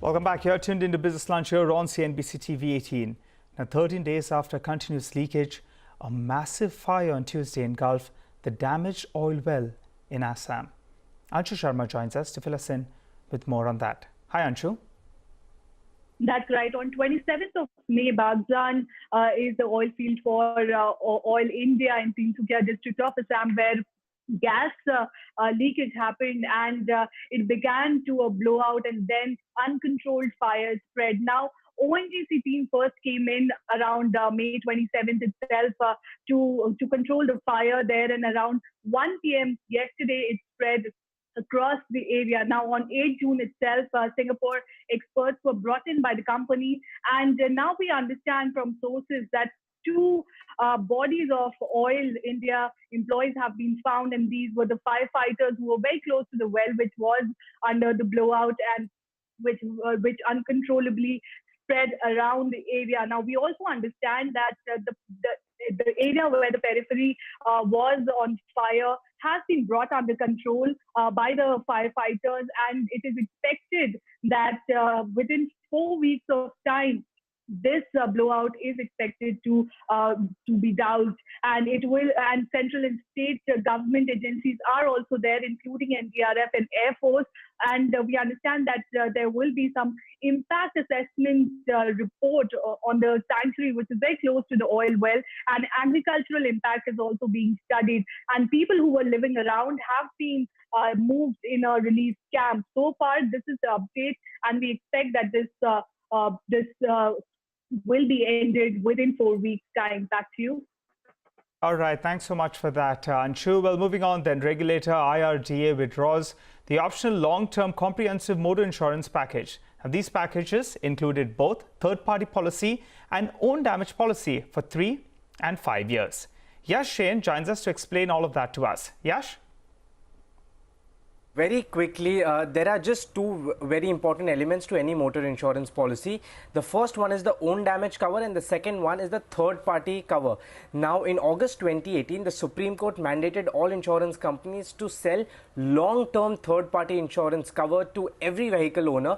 Welcome back. You're tuned into Business Lunch here on CNBC TV 18. Now, 13 days after continuous leakage, a massive fire on Tuesday engulfed the damaged oil well in Assam. Anshu Sharma joins us to fill us in with more on that. Hi, Anshu. That's right. On 27th of May, Bagjan is the oil field for Oil India in Tinsukia district of Assam, where gas leakage happened and it began to blow out, and then uncontrolled fire spread. Now, ONGC team first came in around May 27th itself to control the fire there, and around 1 p.m. yesterday it spread across the area. Now, on 8 June itself, Singapore experts were brought in by the company, and now we understand from sources that two bodies of Oil India employees have been found, and these were the firefighters who were very close to the well, which was under the blowout and which uncontrollably spread around the area. Now, we also understand that the area where the periphery was on fire has been brought under control by the firefighters, and it is expected that within 4 weeks of time, this blowout is expected to be doused, and it will. And central and state government agencies are also there, including NDRF and Air Force. And we understand that there will be some impact assessment report on the sanctuary, which is very close to the oil well, and agricultural impact is also being studied. And people who were living around have been moved in a relief camp. So far, this is the update, and we expect that this will be ended within 4 weeks' time. Back to you. All right, thanks so much for that, Anshu. Well, moving on then, regulator IRDA withdraws the optional long-term comprehensive motor insurance package. Now, these packages included both third-party policy and own damage policy for 3 and 5 years. Yash Jain joins us to explain all of that to us. Yash? Very quickly, there are just two very important elements to any motor insurance policy. The first one is the own damage cover, and the second one is the third party cover. Now, in August 2018, the Supreme Court mandated all insurance companies to sell long-term third party insurance cover to every vehicle owner,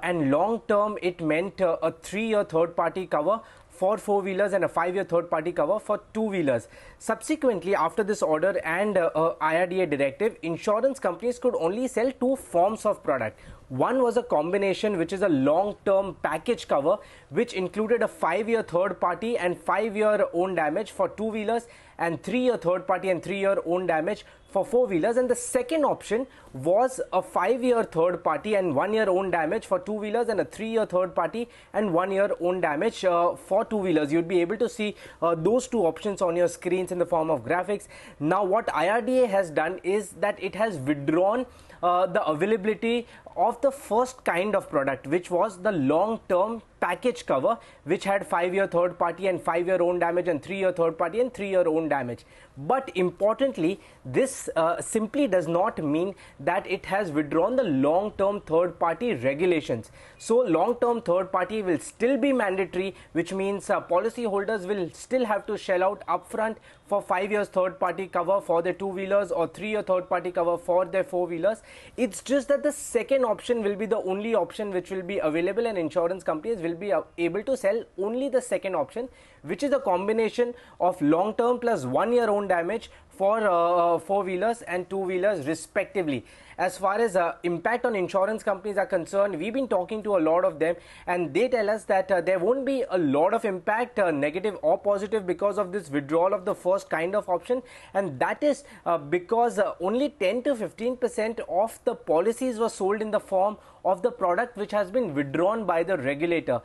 and long-term it meant a 3-year third party cover for 4-wheelers and a 5-year third-party cover for 2-wheelers. Subsequently, after this order and IRDA directive, insurance companies could only sell 2 forms of product. One was a combination, which is a long-term package cover, which included a 5-year third-party and 5-year own damage for 2-wheelers, and 3-year third-party and 3-year own damage for 4-wheelers. And the second option was a 5-year third-party and 1-year own damage for 2-wheelers, and a 3-year third-party and 1-year own damage for 2-wheelers. You'd be able to see those two options on your screens in the form of graphics. Now, what IRDA has done is that it has withdrawn the availability of the first kind of product, which was the long-term package cover, which had 5-year third party and 5-year own damage, and 3-year third party and 3-year own damage. But importantly, this simply does not mean that it has withdrawn the long-term third party regulations. So long-term third party will still be mandatory, which means policy holders will still have to shell out upfront for 5 years third party cover for their 2-wheelers or 3-year third party cover for their 4-wheelers. It's just that the second option will be the only option which will be available, and insurance companies will be able to sell only the second option, which is a combination of long-term plus 1-year own damage for 4-wheelers and 2-wheelers respectively. As far as impact on insurance companies are concerned, we've been talking to a lot of them, and they tell us that there won't be a lot of impact, negative or positive, because of this withdrawal of the first kind of option, and that is because only 10 to 15% of the policies were sold in the form of the product which has been withdrawn by the regulator.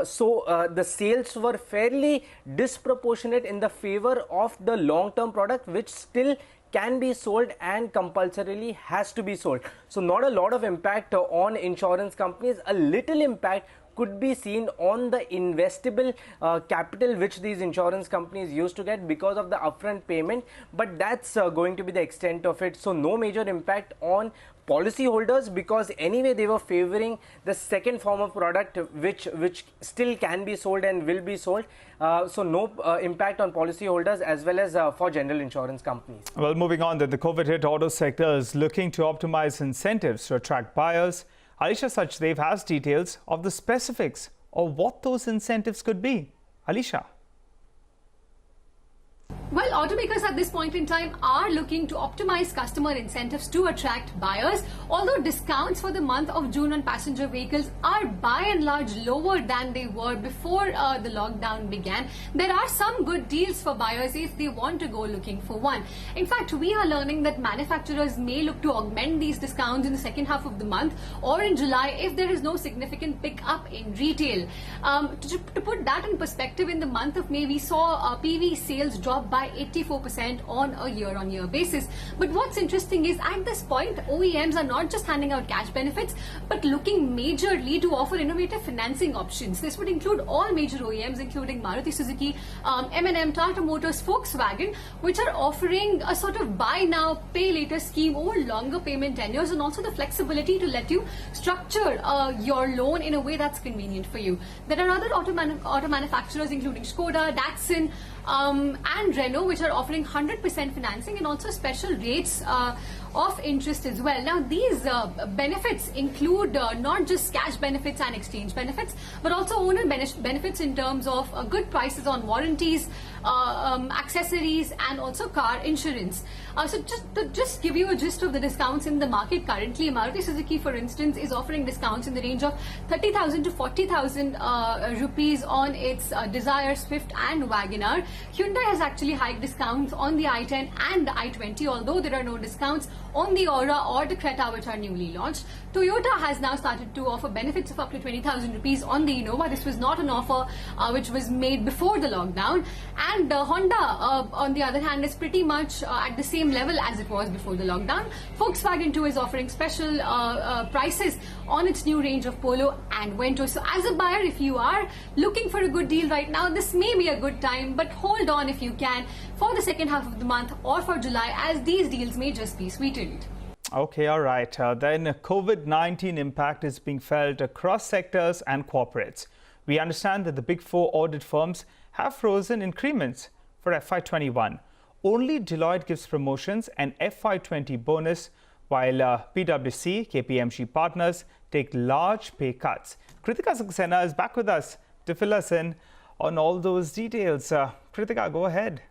So the sales were fairly disproportionate in the favor of the long-term product, which still can be sold and compulsorily has to be sold. So not a lot of impact on insurance companies. A little impact could be seen on the investable capital which these insurance companies used to get because of the upfront payment, but that's going to be the extent of it. So no major impact on policy holders, because anyway they were favoring the second form of product which still can be sold and will be sold. So no impact on policy holders as well as for general insurance companies. Well, moving on, then, the COVID hit auto sector is looking to optimize incentives to attract buyers. Alisha Sachdev has details of the specifics of what those incentives could be. Alisha. Well, automakers at this point in time are looking to optimize customer incentives to attract buyers. Although discounts for the month of June on passenger vehicles are by and large lower than they were before the lockdown began, there are some good deals for buyers if they want to go looking for one. In fact, we are learning that manufacturers may look to augment these discounts in the second half of the month or in July if there is no significant pick-up in retail. To put that in perspective, in the month of May, we saw PV sales drop by 84% on a year-on-year basis. But what's interesting is at this point, OEMs are not just handing out cash benefits, but looking majorly to offer innovative financing options. This would include all major OEMs, including Maruti Suzuki, M&M, Tata Motors, Volkswagen, which are offering a sort of buy now, pay later scheme over longer payment tenures, and also the flexibility to let you structure your loan in a way that's convenient for you. There are other auto manufacturers, including Skoda, Datsun, and Renault, which are offering 100% financing and also special rates of interest as well. Now, these benefits include not just cash benefits and exchange benefits, but also owner benefits in terms of good prices on warranties, accessories, and also car insurance. So just give you a gist of the discounts in the market currently, Maruti Suzuki, for instance, is offering discounts in the range of 30,000 to 40,000 rupees on its Dzire, Swift, and WagonR. Hyundai has actually hiked discounts on the i10 and the i20, although there are no discounts on the Aura or the Creta, which are newly launched. Toyota has now started to offer benefits of up to 20,000 rupees on the Innova. This was not an offer which was made before the lockdown. And Honda, on the other hand, is pretty much at the same level as it was before the lockdown. Volkswagen too is offering special prices on its new range of Polo and Vento. So as a buyer, if you are looking for a good deal right now, this may be a good time, but hold on if you can for the second half of the month or for July, as these deals may just be sweetened. Okay, all right. Then COVID-19 impact is being felt across sectors and corporates. We understand that the Big Four audit firms have frozen increments for FY21. Only Deloitte gives promotions and FY20 bonus, while PwC, KPMG partners take large pay cuts. Kritika Saxena is back with us to fill us in on all those details. Kritika, go ahead.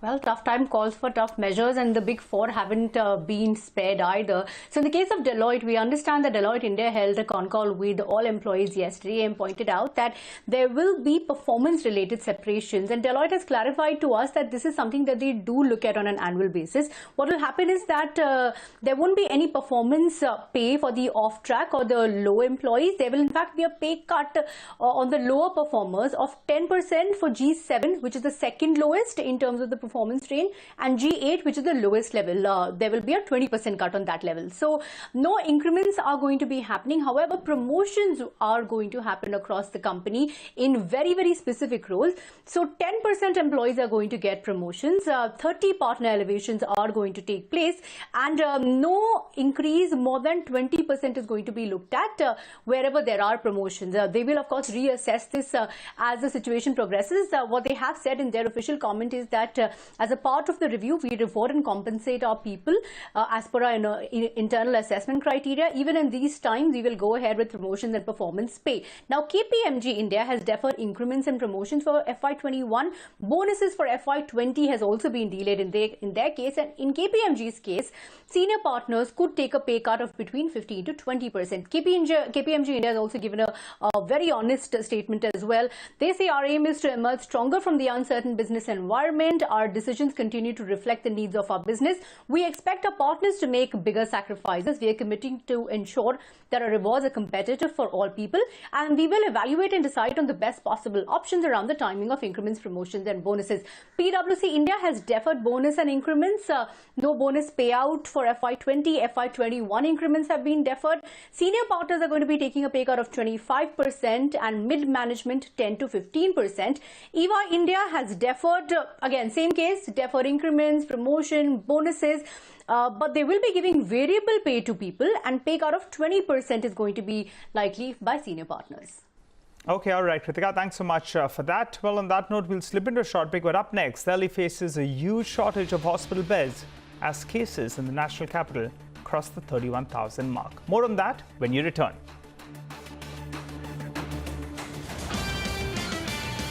Well, tough time calls for tough measures, and the Big Four haven't been spared either. So in the case of Deloitte, we understand that Deloitte India held a con call with all employees yesterday and pointed out that there will be performance-related separations. And Deloitte has clarified to us that this is something that they do look at on an annual basis. What will happen is that there won't be any performance pay for the off-track or the low employees. There will in fact be a pay cut on the lower performers of 10% for G7, which is the second lowest in terms of the performance range, and G8, which is the lowest level. There will be a 20% cut on that level. So no increments are going to be happening. However, promotions are going to happen across the company in very, very specific roles. So 10% employees are going to get promotions, 30 partner elevations are going to take place, and no increase more than 20% is going to be looked at wherever there are promotions. They will of course reassess this as the situation progresses. What they have said in their official comment is that as a part of the review, we reward and compensate our people as per our internal assessment criteria. Even in these times, we will go ahead with promotions and performance pay. Now, KPMG India has deferred increments and promotions for FY21. Bonuses for FY20 has also been delayed in their case. And in KPMG's case, senior partners could take a pay cut of between 15 to 20%. KPMG India has also given a very honest statement as well. They say our aim is to emerge stronger from the uncertain business environment. Our decisions continue to reflect the needs of our business. We expect our partners to make bigger sacrifices. We are committing to ensure that our rewards are competitive for all people, and we will evaluate and decide on the best possible options around the timing of increments, promotions and bonuses. PwC India has deferred bonus and increments. No bonus payout for FY20. FY21 increments have been deferred. Senior partners are going to be taking a pay cut of 25% and mid-management 10 to 15%. EY India has deferred, again, same case, deferred increments, promotion, bonuses, but they will be giving variable pay to people, and pay cut of 20% is going to be likely by senior partners. Okay, all right, Kritika, thanks so much for that. Well, on that note, we'll slip into a short break, but up next, Delhi faces a huge shortage of hospital beds as cases in the national capital crossed the 31,000 mark. More on that when you return.